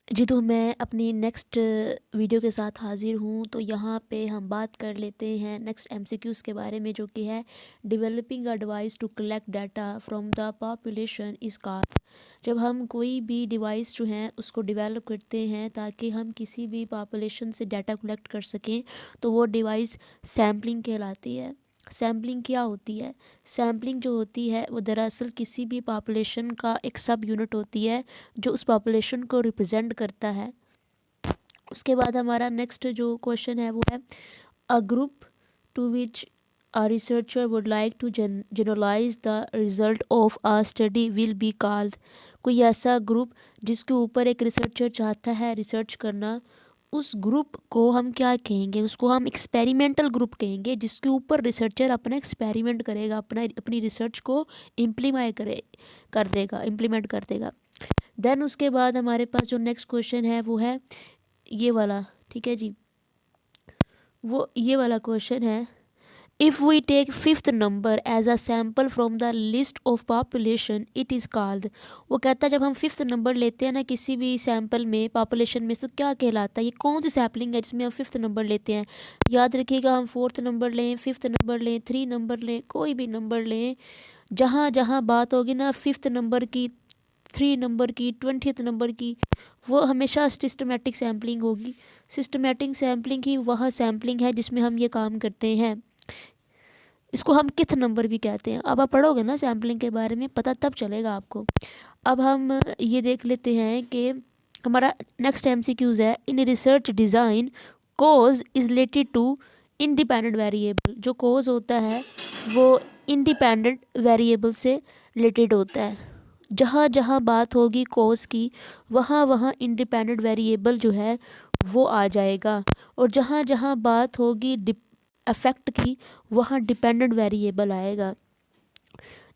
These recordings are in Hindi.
जी, तो मैं अपनी नेक्स्ट वीडियो के साथ हाज़िर हूँ। तो यहाँ पे हम बात कर लेते हैं नेक्स्ट एमसीक्यूज़ के बारे में, जो कि है developing a device to collect data from the population is called. जब हम कोई भी डिवाइस जो है उसको डेवलप करते हैं ताकि हम किसी भी पॉपुलेशन से डाटा कलेक्ट कर सकें, तो वो डिवाइस सैम्पलिंग कहलाती है। सैम्पलिंग क्या होती है? सैम्पलिंग जो होती है वो दरअसल किसी भी पॉपुलेशन का एक सब यूनिट होती है जो उस पॉपुलेशन को रिप्रेजेंट करता है। उसके बाद हमारा नेक्स्ट जो क्वेश्चन है वो है a group to which a researcher would like to generalize the result of a study will be called। कोई ऐसा ग्रुप जिसके ऊपर एक रिसर्चर चाहता है रिसर्च करना, उस ग्रुप को हम क्या कहेंगे? उसको हम एक्सपेरिमेंटल ग्रुप कहेंगे, जिसके ऊपर रिसर्चर अपना एक्सपेरिमेंट करेगा, अपनी रिसर्च को इम्प्लीमेंट कर देगा। देन उसके बाद हमारे पास जो नेक्स्ट क्वेश्चन है वो है ये वाला, ठीक है जी। वो ये वाला क्वेश्चन है, if we take fifth number as a sample from the list of population it is called. वो कहता है जब हम फिफ्थ नंबर लेते हैं ना किसी भी सैम्पल में पॉपुलेशन में, तो क्या कहलाता है? ये कौन सी सैम्पलिंग है जिसमें हम फिफ्थ नंबर लेते हैं? याद रखिएगा, हम फोर्थ नंबर लें, फिफ्थ नंबर लें, 3 नंबर लें, कोई भी नंबर लें, जहाँ जहाँ बात होगी ना फिफ्थ नंबर की, 3 नंबर की, 20th नंबर की, वो हमेशा सिस्टमेटिक सैम्पलिंग होगी। सिस्टमेटिक सैम्पलिंग ही वह सैम्पलिंग है जिसमें हम ये काम करते हैं। इसको हम किथ नंबर भी कहते हैं। अब आप पढ़ोगे ना सैम्पलिंग के बारे में, पता तब चलेगा आपको। अब हम ये देख लेते हैं कि हमारा नेक्स्ट एमसीक्यूज़ है, in research design cause is related to independent variable. जो कोज होता है वो इंडिपेंडेंट वेरिएबल से रिलेटेड होता है। जहाँ जहाँ बात होगी कोज की, वहाँ वहाँ इंडिपेंडेंट वेरिएबल जो है वो आ जाएगा, और जहाँ जहाँ बात होगी अफेक्ट की, वहाँ डिपेंडेंट वेरिएबल आएगा।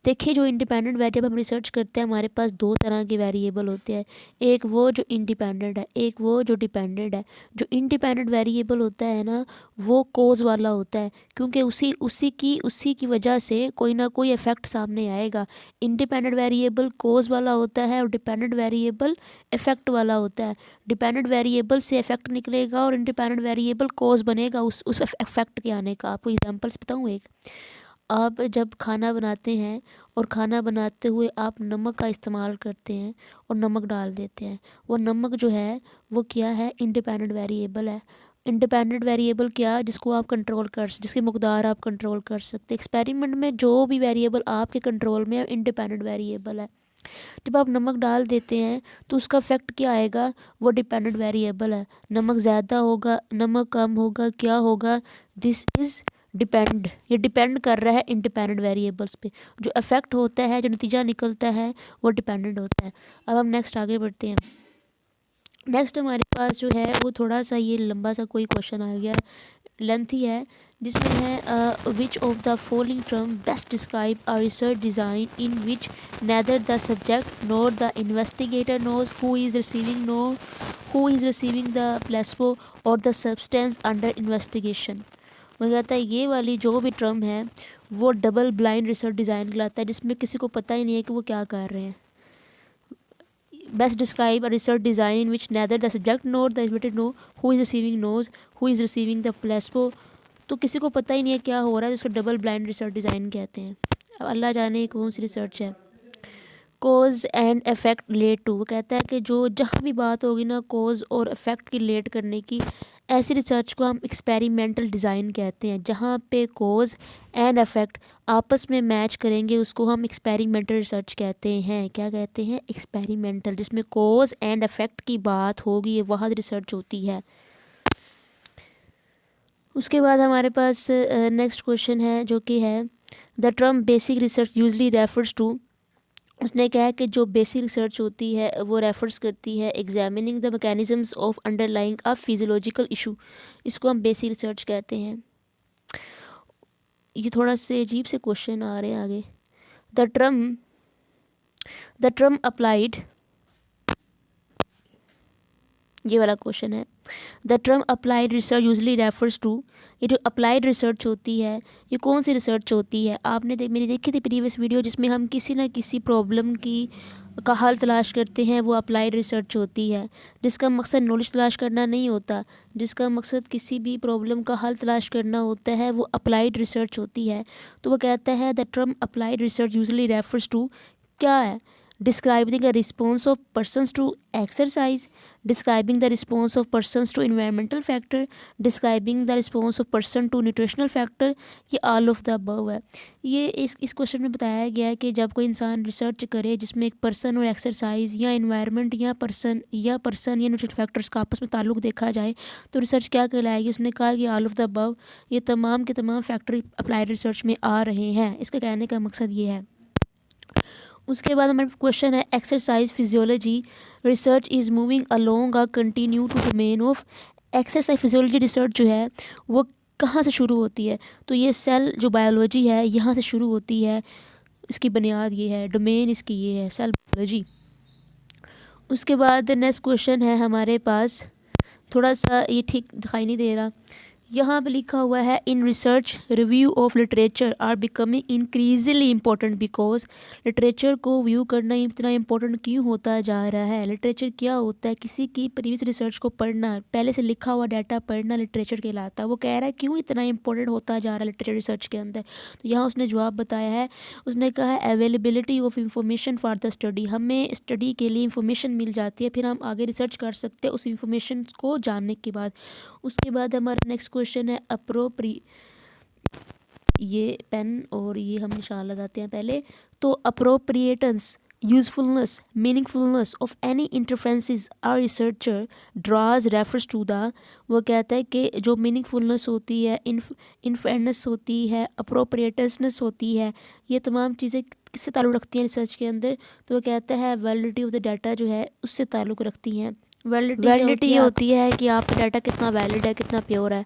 देखिए, जो इंडिपेंडेंट वेरिएबल हम रिसर्च करते हैं, हमारे पास 2 तरह के वेरिएबल होते हैं। एक वो जो इंडिपेंडेंट है, एक वो जो डिपेंडेंट है। जो इंडिपेंडेंट वेरिएबल होता है ना, वो कोज वाला होता है, क्योंकि उसी की वजह से कोई ना कोई इफेक्ट सामने आएगा। इंडिपेंडेंट वेरिएबल कोज वाला होता है और डिपेंडेंट वेरिएबल इफेक्ट वाला होता है। डिपेंडेंट वेरिएबल से इफेक्ट निकलेगा और इंडिपेंडेंट वेरिएबल कोज बनेगा उस इफेक्ट के आने का। आपको एग्जांपल्स बताऊँ एक। आप जब खाना बनाते हैं और खाना बनाते हुए आप नमक का इस्तेमाल करते हैं और नमक डाल देते हैं, वो नमक जो है वो क्या है? इंडिपेंडेंट वेरिएबल है। इंडिपेंडेंट वेरिएबल क्या? जिसको आप जिसकी मकदार आप कंट्रोल कर सकते। एक्सपेरिमेंट में जो भी वेरिएबल आपके कंट्रोल में है, इंडिपेंडेंट वेरिएबल है। जब आप नमक डाल देते हैं तो उसका इफेक्ट क्या आएगा? वो डिपेंडेंट वेरिएबल है। नमक ज़्यादा होगा, नमक कम होगा, क्या होगा? दिस इज़ ये डिपेंड कर रहा है इंडिपेंडेंट वेरिएबल्स पे। जो इफेक्ट होता है, जो नतीजा निकलता है, वो डिपेंडेंट होता है। अब हम नेक्स्ट आगे बढ़ते हैं। नेक्स्ट हमारे पास जो है वो थोड़ा सा ये लंबा सा कोई क्वेश्चन आ गया, लेंथी है, जिसमें है which of the following term best describe a research design in which neither the subject nor the investigator knows who is receiving the placebo और द सब्सटेंस अंडर इन्वेस्टिगेशन। वो कहता है ये वाली जो भी टर्म है वो डबल ब्लाइंड रिसर्च डिज़ाइन कहलाता है, जिसमें किसी को पता ही नहीं है कि वो क्या कर रहे हैं। Best describe a research design in which neither the subject nor the invited know who is receiving the placebo. तो किसी को पता ही नहीं है क्या हो रहा है, उसको डबल ब्लाइंड रिसर्च डिज़ाइन कहते हैं। अब अल्लाह जाने कौन सी रिसर्च है। कोज एंड इफेक्ट रिलेट टू, वो कहता है कि जो जहाँ भी बात होगी ना कोज और इफेक्ट की रिलेट करने की, ऐसी रिसर्च को हम एक्सपेरिमेंटल डिज़ाइन कहते हैं। जहाँ पे कोज एंड इफेक्ट आपस में मैच करेंगे उसको हम एक्सपेरिमेंटल रिसर्च कहते हैं। क्या कहते हैं? एक्सपेरिमेंटल। जिसमें कोज एंड इफेक्ट की बात होगी, ये वह रिसर्च होती है। उसके बाद हमारे पास नेक्स्ट क्वेश्चन है, जो कि है the term basic research usually refers to. उसने कहा है कि जो बेसिक रिसर्च होती है वो रेफर्स करती है examining the mechanisms of underlying a physiological issue. इसको हम बेसिक रिसर्च कहते हैं। ये थोड़ा से अजीब से क्वेश्चन आ रहे हैं आगे। द टर्म अप्लाइड, ये वाला क्वेश्चन है। The term applied research usually refers to. ये जो अप्लाइड रिसर्च होती है ये कौन सी रिसर्च होती है? आपने मेरी देखी थी प्रीवियस वीडियो, जिसमें हम किसी ना किसी प्रॉब्लम की का हल तलाश करते हैं वो अप्लाइड रिसर्च होती है, जिसका मकसद नॉलेज तलाश करना नहीं होता, जिसका मकसद किसी भी प्रॉब्लम का हल तलाश करना होता है वो अप्लाइड रिसर्च होती है। तो वो कहता है the term applied research usually refers to क्या है, describing a response of persons to exercise, describing the response of persons to environmental factor, describing the response of person to nutritional factor, ये all of the above है। ये इस क्वेश्चन में बताया गया है कि जब कोई इंसान रिसर्च करे जिसमें एक पर्सन और एक्सरसाइज या इन्वायरमेंट या पर्सन या न्यूट्रिशन फैक्टर्स का आपस में ताल्लुक देखा जाए तो रिसर्च क्या कहलाएगी। उसने कहा कि ऑल ऑफ द अबव ये तमाम के तमाम फैक्टर अप्लाइड रिसर्च में आ रहे हैं। इसका कहने का मकसद ये है। उसके बाद हमारे क्वेश्चन है exercise physiology research is moving along a continue to domain of. Exercise physiology research जो है वो कहाँ से शुरू होती है, तो ये सेल जो बायोलॉजी है यहाँ से शुरू होती है। इसकी बुनियाद ये है, डोमेन इसकी ये है, सेल बायोलॉजी। उसके बाद नेक्स्ट क्वेश्चन है हमारे पास, थोड़ा सा ये ठीक दिखाई नहीं दे रहा, यहाँ पे लिखा हुआ है in research review of literature are becoming increasingly important because. Literature को व्यू करना इतना इम्पोर्टेंट क्यों होता जा रहा है। लिटरेचर क्या होता है, किसी की प्रीवियस रिसर्च को पढ़ना, पहले से लिखा हुआ डाटा पढ़ना लिटरेचर कहलाता है। वो कह रहा है क्यों इतना इंपॉर्टेंट होता जा रहा है लिटरेचर रिसर्च के अंदर, तो यहाँ उसने जवाब बताया है। उसने कहा है availability of information for the study, हमें स्टडी के लिए इंफॉर्मेशन मिल जाती है, फिर हम आगे रिसर्च कर सकते हैं उस इंफॉर्मेशन को जानने के बाद। उसके बाद हमारा नेक्स्ट क्वेश्चन है ये पेन और ये हम निशान लगाते हैं पहले, तो appropriateness usefulness meaningfulness of any interferences are researcher draws refers to the. वो कहता है कि जो मीनिंगफुलनेस होती है, इनफेयरनेस होती है, अप्रोप्रिएटनेस होती है, ये तमाम चीज़ें किससे ताल्लुक़ रखती हैं रिसर्च के अंदर, तो वो कहता है वैलिडिटी ऑफ द डाटा जो है उससे ताल्लुक़ रखती हैं। वैलिडिटी होती है कि आपका डाटा कितना वैलिड है, कितना प्योर है।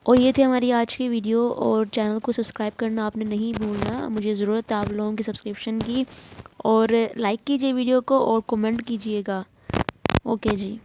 और ये थी हमारी आज की वीडियो, और चैनल को सब्सक्राइब करना आपने नहीं भूलना, मुझे ज़रूरत है आप लोगों की सब्सक्रिप्शन की, और लाइक कीजिए वीडियो को और कमेंट कीजिएगा। ओके जी।